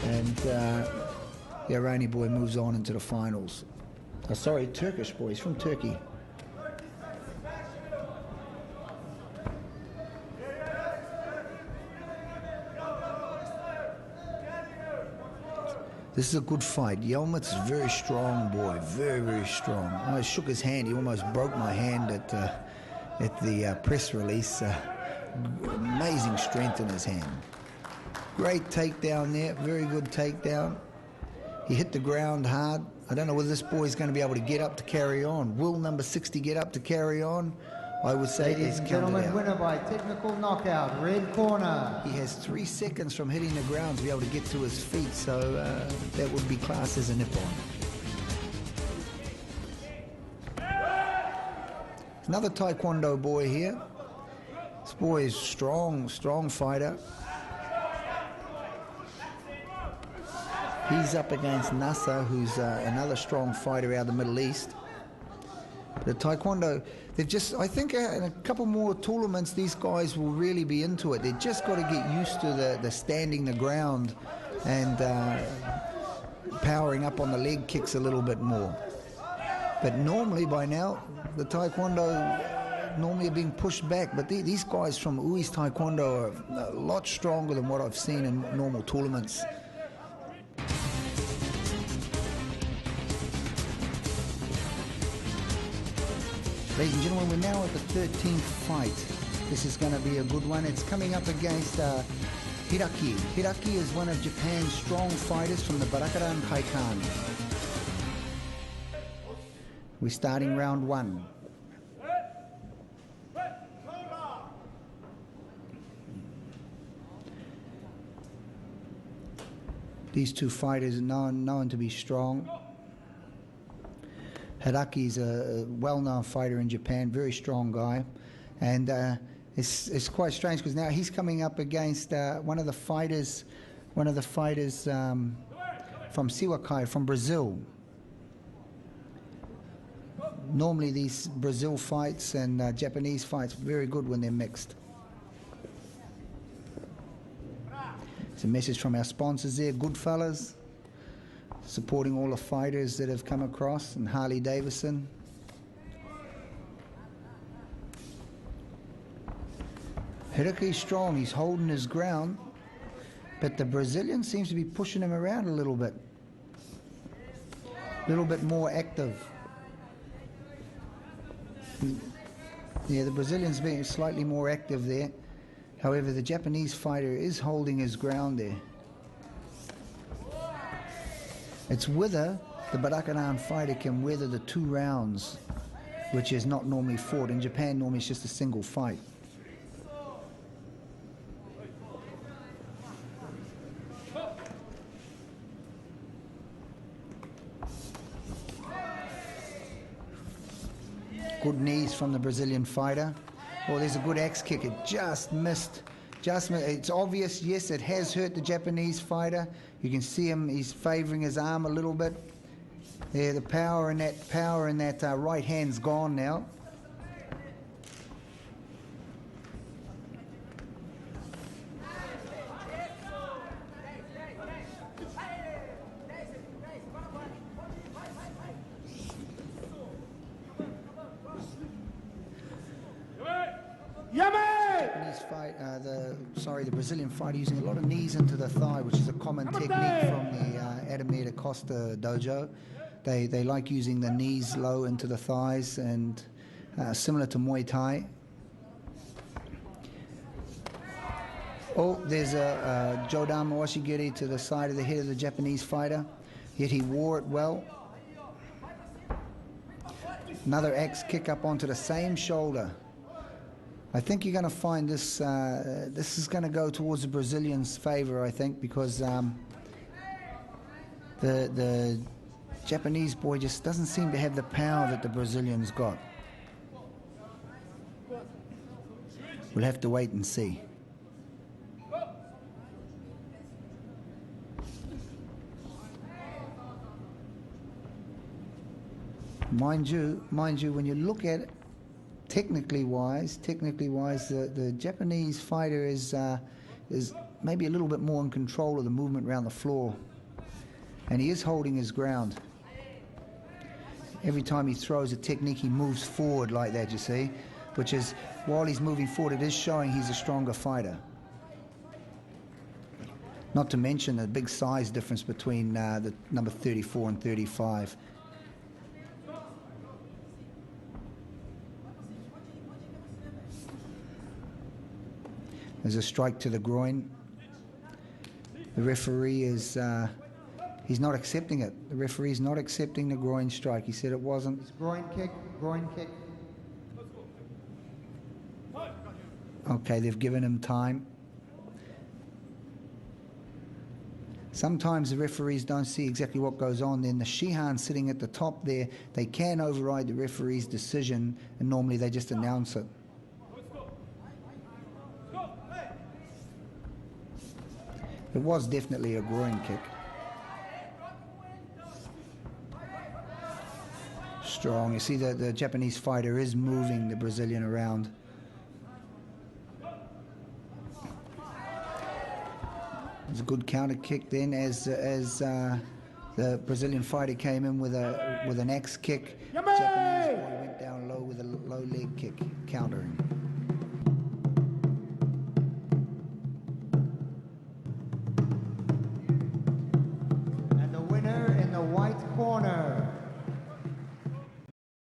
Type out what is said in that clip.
and the Iranian boy moves on into the finals. Oh, sorry, Turkish boy. He's from Turkey. This is a good fight. Yilmaz's a very strong boy, very, very strong. I shook his hand. He almost broke my hand at the press release. Amazing strength in his hand. Great takedown there, very good takedown. He hit the ground hard. I don't know whether this boy is going to be able to get up to carry on. Will number 60 get up to carry on? I would say ladies and gentlemen, winner by technical knockout, red corner. He has 3 seconds from hitting the ground to be able to get to his feet, so that would be classed as a nip-on. Another Taekwondo boy here. This boy is strong fighter. He's up against Nasser, who's another strong fighter out of the Middle East. The Taekwondo, they've just, I think in a couple more tournaments, these guys will really be into it. They've just got to get used to the standing the ground and powering up on the leg kicks a little bit more. But normally by now, the Taekwondo normally are being pushed back, but these guys from Ui's Taekwondo are a lot stronger than what I've seen in normal tournaments. Ladies and gentlemen, we're now at the 13th fight. This is going to be a good one. It's coming up against Hiraki. Hiraki is one of Japan's strong fighters from the Barakudan Kaikan. We're starting round 1. These two fighters are known to be strong. Hiraki is a well-known fighter in Japan, very strong guy, and it's quite strange because now he's coming up against one of the fighters from Siwakai, from Brazil. Normally these Brazil fights and Japanese fights are very good when they're mixed. It's a message from our sponsors there, Goodfellas, supporting all the fighters that have come across, and Harley Davidson. Hiraki's strong, he's holding his ground, but the Brazilian seems to be pushing him around a little bit more active. Yeah, the Brazilian's being slightly more active there. However, the Japanese fighter is holding his ground there. It's whether the Barakudan fighter can weather the 2 rounds, which is not normally fought. In Japan, normally it's just a single fight. Good knees from the Brazilian fighter. Oh, there's a good axe kick. It just missed. It's obvious, yes, it has hurt the Japanese fighter. You can see him, he's favouring his arm a little bit. There, the power in that right hand's gone now. The Brazilian fighter using a lot of knees into the thigh, which is a common technique from the Ademir da Costa dojo. They like using the knees low into the thighs, and similar to Muay Thai. Oh, there's a Jodan Mawashigiri to the side of the head of the Japanese fighter, yet he wore it well. Another axe kick up onto the same shoulder. I think you're going to find this, this is going to go towards the Brazilians' favour, I think, because the Japanese boy just doesn't seem to have the power that the Brazilians got. We'll have to wait and see. Mind you, when you look at it, technically wise, the Japanese fighter is is maybe a little bit more in control of the movement around the floor. And he is holding his ground. Every time he throws a technique, he moves forward like that, you see, which is, while he's moving forward, it is showing he's a stronger fighter. Not to mention the big size difference between the number 34 and 35. There's a strike to the groin. The referee is, he's not accepting it. The referee's not accepting the groin strike. He said it wasn't. It's groin kick, groin kick. Okay, they've given him time. Sometimes the referees don't see exactly what goes on. Then the Shihan sitting at the top there, they can override the referee's decision, and normally they just announce it. It was definitely a groin kick. Strong. You see that the Japanese fighter is moving the Brazilian around. It's a good counter kick then as the Brazilian fighter came in with an axe kick. Japanese boy went down low with a low leg kick, countering.